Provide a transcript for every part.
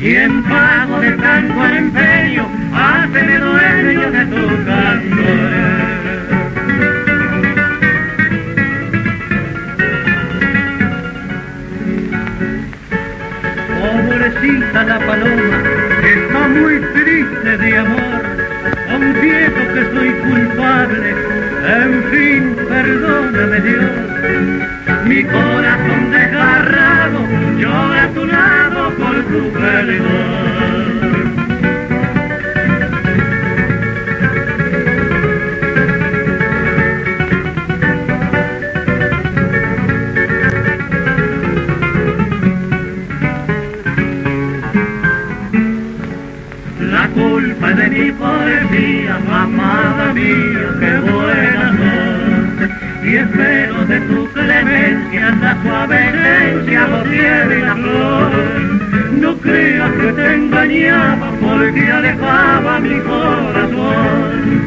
y en pago de tanto empeño, háceme dueño de tu canto. Pobrecita la paloma, está muy triste de amor, confieso que soy culpable, en fin, perdóname Dios. Mi corazón desgarrado llora a tu lado por tu perdón. La culpa de mi poesía, amada mía, qué buena sos. Y espero de tu clemencia la suave herencia, lo tiene la flor. No creas que te engañaba porque alejaba mi corazón,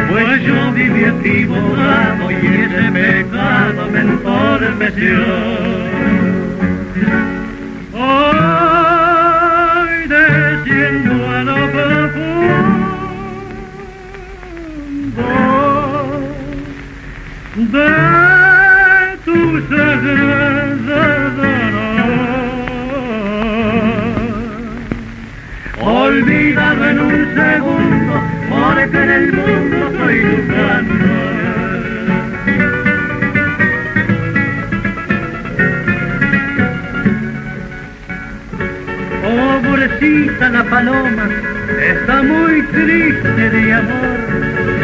pues yo viví equivocado y ese pecado me entorpeció. Hoy desciendo a lo profundo de tu sagrada dolor, olvidado en un segundo, porque en el mundo soy tu canto. Pobrecita la paloma, está muy triste de amor,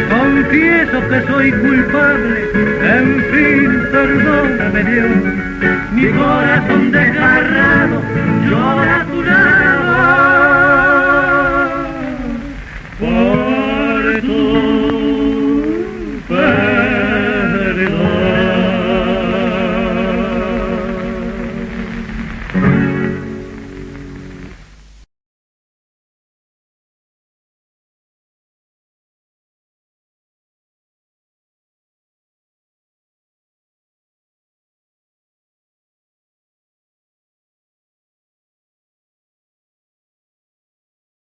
confieso que soy culpable, en fin, perdóname Dios. Mi corazón desgarrado